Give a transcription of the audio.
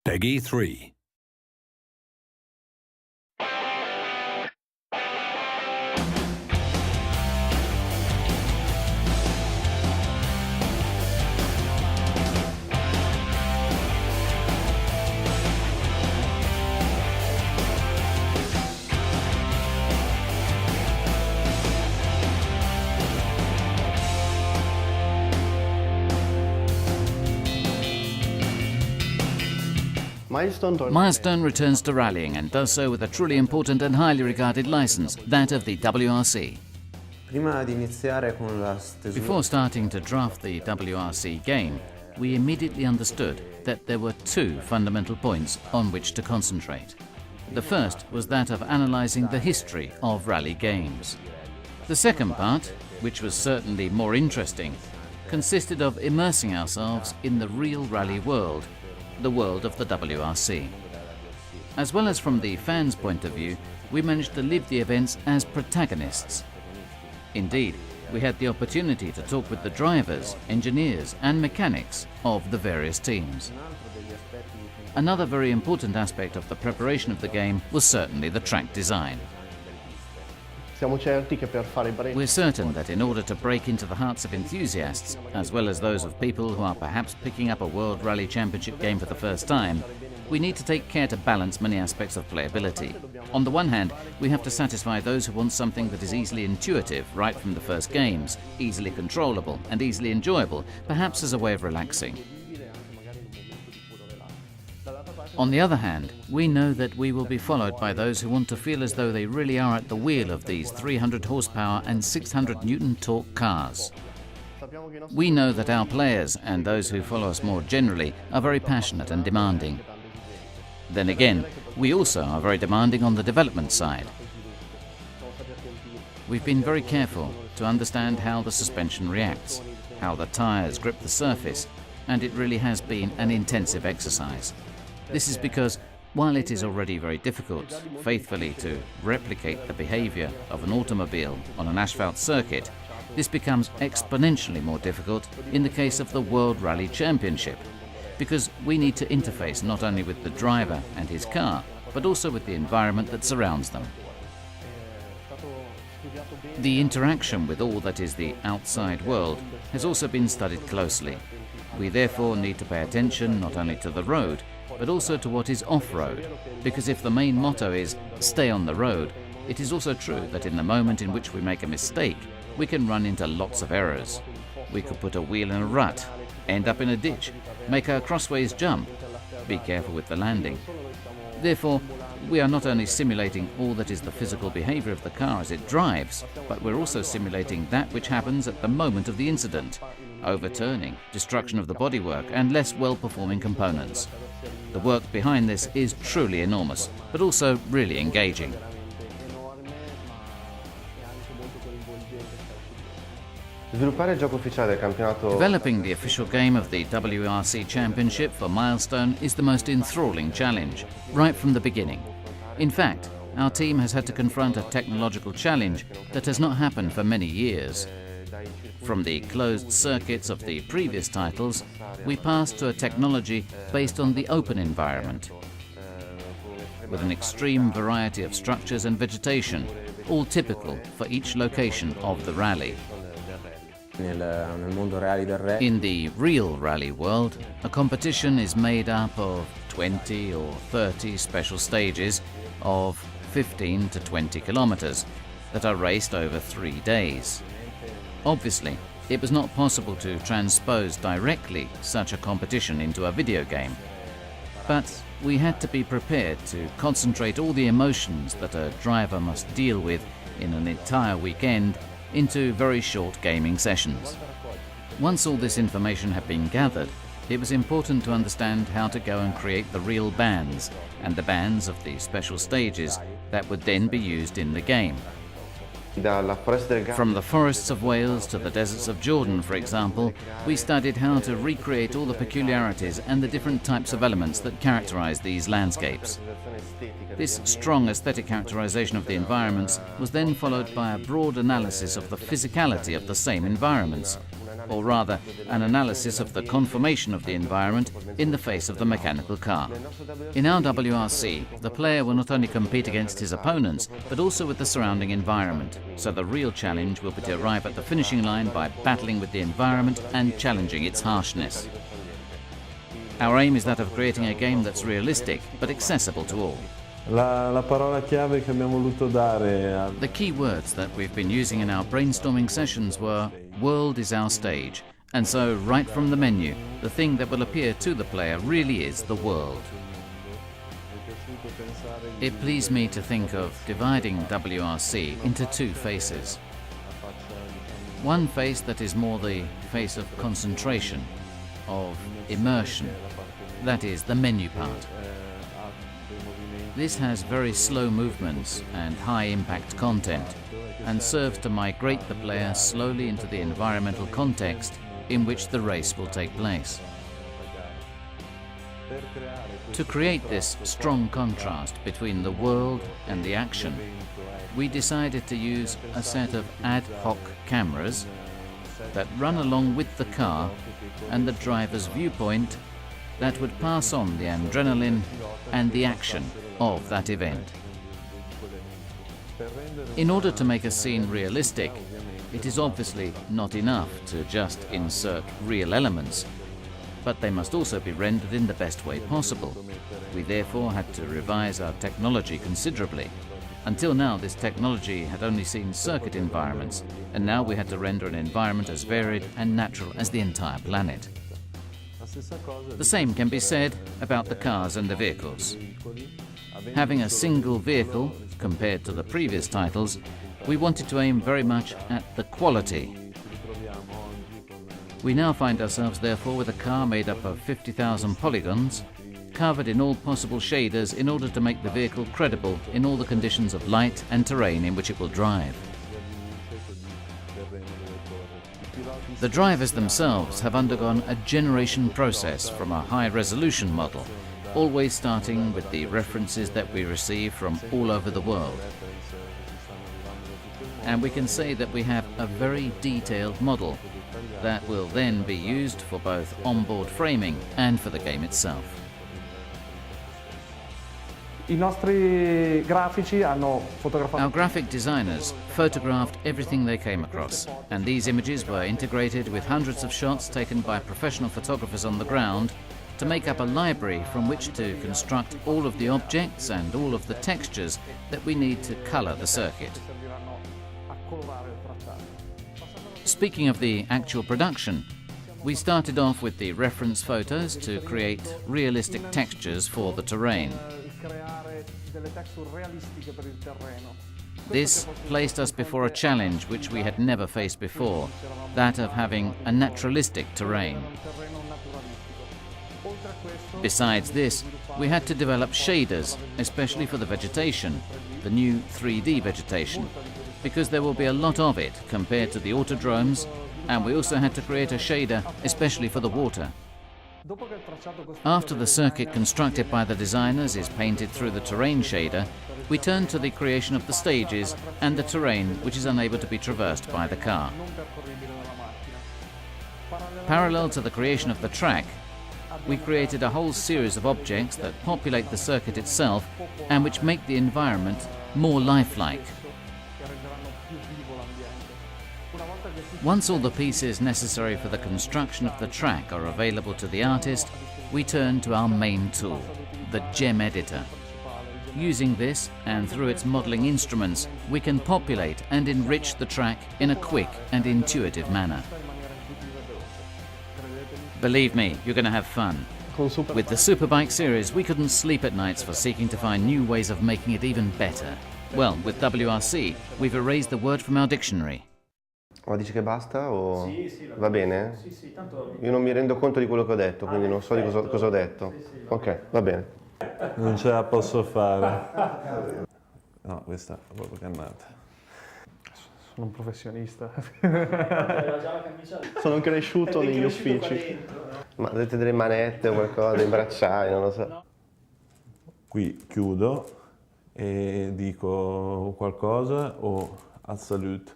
Peggy 3. Milestone returns to rallying and does so with a truly important and highly regarded license, that of the WRC. Before starting to draft the WRC game, we immediately understood that there were two fundamental points on which to concentrate. The first was that of analysing the history of rally games. The second part, which was certainly more interesting, consisted of immersing ourselves in the real rally world, the world of the WRC. As well as from the fans' point of view, we managed to live the events as protagonists. Indeed, we had the opportunity to talk with the drivers, engineers and mechanics of the various teams. Another very important aspect of the preparation of the game was certainly the track design. We're certain that in order to break into the hearts of enthusiasts, as well as those of people who are perhaps picking up a World Rally Championship game for the first time, we need to take care to balance many aspects of playability. On the one hand, we have to satisfy those who want something that is easily intuitive right from the first games, easily controllable and easily enjoyable, perhaps as a way of relaxing. On the other hand, we know that we will be followed by those who want to feel as though they really are at the wheel of these 300 horsepower and 600 Newton torque cars. We know that our players and those who follow us more generally are very passionate and demanding. Then again, we also are very demanding on the development side. We've been very careful to understand how the suspension reacts, how the tyres grip the surface, and it really has been an intensive exercise. This is because, while it is already very difficult faithfully to replicate the behavior of an automobile on an asphalt circuit, this becomes exponentially more difficult in the case of the World Rally Championship, because we need to interface not only with the driver and his car, but also with the environment that surrounds them. The interaction with all that is the outside world has also been studied closely. We therefore need to pay attention not only to the road, but also to what is off-road, because if the main motto is stay on the road, it is also true that in the moment in which we make a mistake, we can run into lots of errors. We could put a wheel in a rut, end up in a ditch, make a crossways jump, be careful with the landing. Therefore, we are not only simulating all that is the physical behavior of the car as it drives, but we're also simulating that which happens at the moment of the incident: overturning, destruction of the bodywork and less well-performing components. The work behind this is truly enormous, but also really engaging. Developing the official game of the WRC Championship for Milestone is the most enthralling challenge, right from the beginning. In fact, our team has had to confront a technological challenge that has not happened for many years. From the closed circuits of the previous titles, we passed to a technology based on the open environment, with an extreme variety of structures and vegetation, all typical for each location of the rally. In the real rally world, a competition is made up of 20 or 30 special stages of 15 to 20 kilometers that are raced over 3 days. Obviously, it was not possible to transpose directly such a competition into a video game, but we had to be prepared to concentrate all the emotions that a driver must deal with in an entire weekend into very short gaming sessions. Once all this information had been gathered, it was important to understand how to go and create the real bands and the bands of the special stages that would then be used in the game. From the forests of Wales to the deserts of Jordan, for example, we studied how to recreate all the peculiarities and the different types of elements that characterize these landscapes. This strong aesthetic characterization of the environments was then followed by a broad analysis of the physicality of the same environments, or rather an analysis of the conformation of the environment in the face of the mechanical car. In our WRC, the player will not only compete against his opponents, but also with the surrounding environment, so the real challenge will be to arrive at the finishing line by battling with the environment and challenging its harshness. Our aim is that of creating a game that's realistic, but accessible to all. La parola chiave che abbiamo voluto dare The key words that we've been using in our brainstorming sessions were, "World is our stage." And so, right from the menu, the thing that will appear to the player really is the world. It pleased me to think of dividing WRC into two faces. One face that is more the face of concentration, of immersion, that is, the menu part. This has very slow movements and high-impact content, and serves to migrate the player slowly into the environmental context in which the race will take place. To create this strong contrast between the world and the action, we decided to use a set of ad hoc cameras that run along with the car and the driver's viewpoint that would pass on the adrenaline and the action of that event. In order to make a scene realistic, it is obviously not enough to just insert real elements, but they must also be rendered in the best way possible. We therefore had to revise our technology considerably. Until now, this technology had only seen circuit environments, and now we had to render an environment as varied and natural as the entire planet. The same can be said about the cars and the vehicles. Having a single vehicle, compared to the previous titles, we wanted to aim very much at the quality. We now find ourselves therefore with a car made up of 50,000 polygons, covered in all possible shaders in order to make the vehicle credible in all the conditions of light and terrain in which it will drive. The drivers themselves have undergone a generation process from a high-resolution model, always starting with the references that we receive from all over the world. And we can say that we have a very detailed model that will then be used for both onboard framing and for the game itself. Our graphic designers photographed everything they came across, and these images were integrated with hundreds of shots taken by professional photographers on the ground to make up a library from which to construct all of the objects and all of the textures that we need to color the circuit. Speaking of the actual production, we started off with the reference photos to create realistic textures for the terrain. This placed us before a challenge which we had never faced before, that of having a naturalistic terrain. Besides this, we had to develop shaders, especially for the vegetation, the new 3D vegetation, because there will be a lot of it compared to the autodromes, and we also had to create a shader especially for the water. After the circuit constructed by the designers is painted through the terrain shader, we turn to the creation of the stages and the terrain which is unable to be traversed by the car. Parallel to the creation of the track, we created a whole series of objects that populate the circuit itself and which make the environment more lifelike. Once all the pieces necessary for the construction of the track are available to the artist, we turn to our main tool, the gem editor. Using this, and through its modeling instruments, we can populate and enrich the track in a quick and intuitive manner. Believe me, you're going to have fun. With the Superbike series, we couldn't sleep at nights for seeking to find new ways of making it even better. Well, with WRC, we've erased the word from our dictionary. Ma dici che basta o Sì, va bene? Sì, tanto... Io non mi rendo conto di quello che ho detto, quindi non so di cosa ho detto. Ok, va bene. non ce la posso fare. No, questa è proprio cannata. Sono un professionista. Aveva già la camicia. Sono cresciuto negli uffici. Ma avete delle manette o qualcosa, dei bracciali, non lo so. Qui chiudo e dico qualcosa o al salut.